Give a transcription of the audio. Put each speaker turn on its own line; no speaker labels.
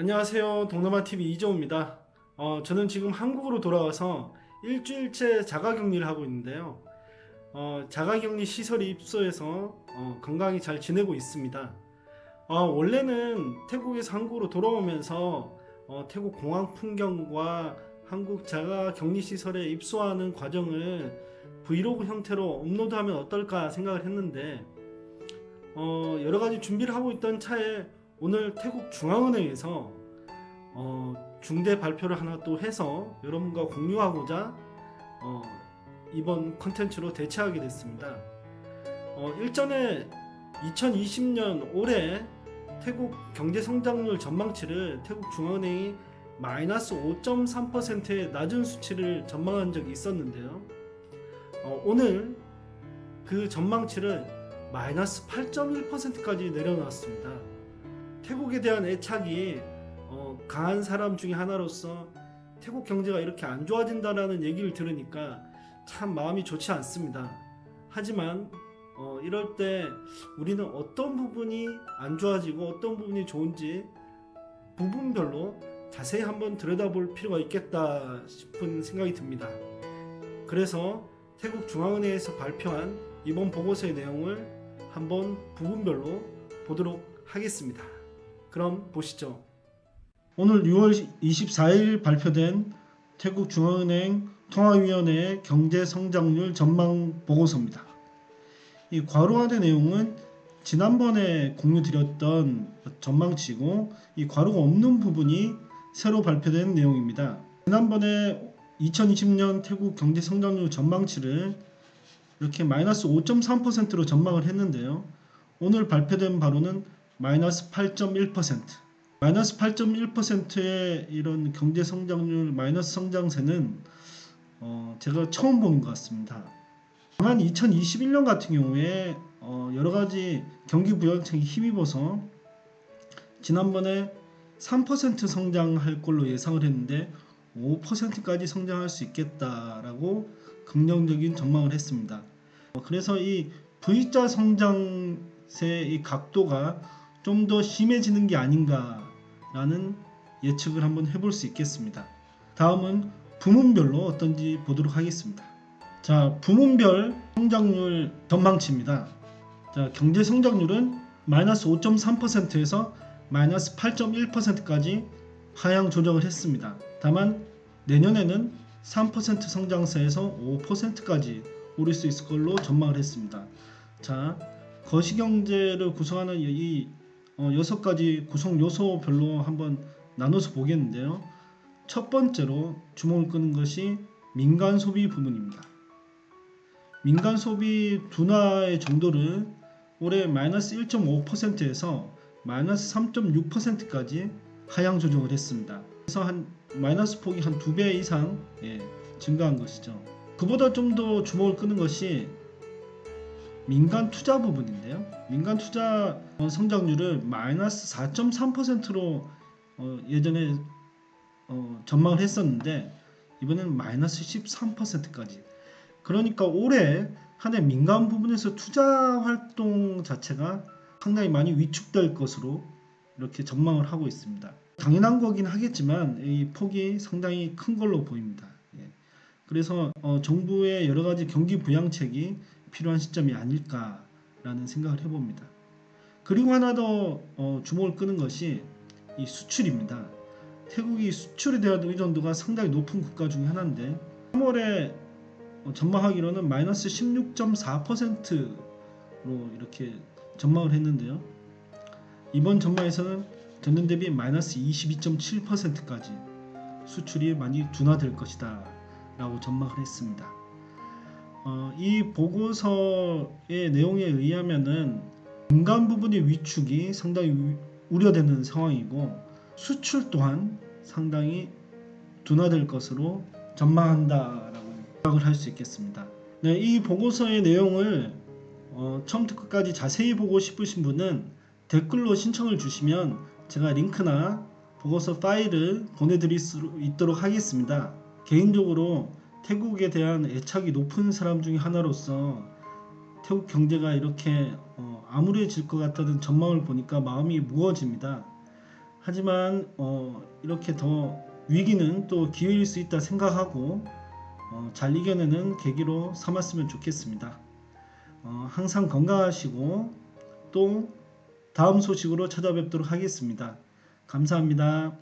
안녕하세요. 동남아TV 이정우입니다. 저는 지금 한국으로 돌아와서 일주일째 자가격리를 하고 있는데요. 자가격리 시설에 입소해서 건강히 잘 지내고 있습니다. 원래는 태국에서 한국으로 돌아오면서 태국 공항 풍경과 한국 자가격리 시설에 입소하는 과정을 브이로그 형태로 업로드하면 어떨까 생각을 했는데 여러 가지 준비를 하고 있던 차에 오늘 태국 중앙은행에서 중대 발표를 하나 또 해서 여러분과 공유하고자 이번 컨텐츠로 대체하게 됐습니다. 일전에 2020년 올해 태국 경제 성장률 전망치를 태국 중앙은행이 마이너스 5.3%의 낮은 수치를 전망한 적이 있었는데요. 오늘 그 전망치를 마이너스 8.1%까지 내려놨습니다. 태국에 대한 애착이 강한 사람 중에 하나로서 태국 경제가 이렇게 안 좋아진다라는 얘기를 들으니까 참 마음이 좋지 않습니다. 하지만 이럴 때 우리는 어떤 부분이 안 좋아지고 어떤 부분이 좋은지 부분별로 자세히 한번 들여다볼 필요가 있겠다 싶은 생각이 듭니다. 그래서 태국 중앙은행에서 발표한 이번 보고서의 내용을 한번 부분별로 보도록 하겠습니다. 그럼 보시죠. 오늘 6월 24일 발표된 태국 중앙은행 통화위원회 경제성장률 전망 보고서입니다. 이 괄호화된 내용은 지난번에 공유드렸던 전망치고 이 괄호가 없는 부분이 새로 발표된 내용입니다. 지난번에 2020년 태국 경제성장률 전망치를 이렇게 마이너스 5.3%로 전망을 했는데요. 오늘 발표된 바로는 마이너스 8.1%. 마이너스 8.1%의 이런 경제 성장률 마이너스 성장세는 제가 처음 본 것 같습니다. 다만 2021년 같은 경우에 여러 가지 경기 부양책이 힘입어서 지난번에 3% 성장할 걸로 예상을 했는데 5%까지 성장할 수 있겠다라고 긍정적인 전망을 했습니다. 그래서 이 V자 성장세의 이 각도가 좀 더 심해지는 게 아닌가라는 예측을 한번 해볼 수 있겠습니다. 다음은 부문별로 어떤지 보도록 하겠습니다. 자, 부문별 성장률 전망치입니다. 자, 경제 성장률은 마이너스 5.3%에서 마이너스 8.1%까지 하향 조정을 했습니다. 다만 내년에는 3% 성장세에서 5%까지 오를 수 있을 걸로 전망을 했습니다. 자, 거시경제를 구성하는 이 6가지 구성 요소별로 한번 나눠서 보겠는데요. 첫 번째로 주목을 끄는 것이 민간 소비 부분입니다. 민간 소비 둔화의 정도를 올해 마이너스 1.5%에서 마이너스 3.6%까지 하향 조정을 했습니다. 그래서 한 마이너스 폭이 한 2배 이상 증가한 것이죠. 그보다 좀 더 주목을 끄는 것이 민간 투자 부분인데요. 민간 투자 성장률을 마이너스 4.3%로 예전에 전망을 했었는데 이번에는 마이너스 13%까지. 그러니까 올해 한 해 민간 부분에서 투자 활동 자체가 상당히 많이 위축될 것으로 이렇게 전망을 하고 있습니다. 당연한 거긴 하겠지만 이 폭이 상당히 큰 걸로 보입니다. 그래서 정부의 여러 가지 경기 부양책이 필요한 시점이 아닐까라는 생각을 해봅니다. 그리고 하나 더 주목을 끄는 것이 이 수출입니다. 태국이 수출에 대한 의존도가 상당히 높은 국가 중에 하나인데 3월에 전망하기로는 마이너스 16.4%로 이렇게 전망을 했는데요. 이번 전망에서는 전년 대비 마이너스 22.7%까지 수출이 많이 둔화될 것이다 라고 전망을 했습니다. 이 보고서의 내용에 의하면은 민간 부분의 위축이 상당히 우려되는 상황이고 수출 또한 상당히 둔화될 것으로 전망한다라고 생각을 할 수 있겠습니다. 네, 이 보고서의 내용을 처음부터 끝까지 자세히 보고 싶으신 분은 댓글로 신청을 주시면 제가 링크나 보고서 파일을 보내드릴 수 있도록 하겠습니다. 개인적으로 태국에 대한 애착이 높은 사람 중에 하나로서 태국 경제가 이렇게 암울해질 것 같다는 전망을 보니까 마음이 무거워집니다. 하지만 이렇게 더 위기는 또 기회일 수 있다 생각하고 잘 이겨내는 계기로 삼았으면 좋겠습니다. 항상 건강하시고 또 다음 소식으로 찾아뵙도록 하겠습니다. 감사합니다.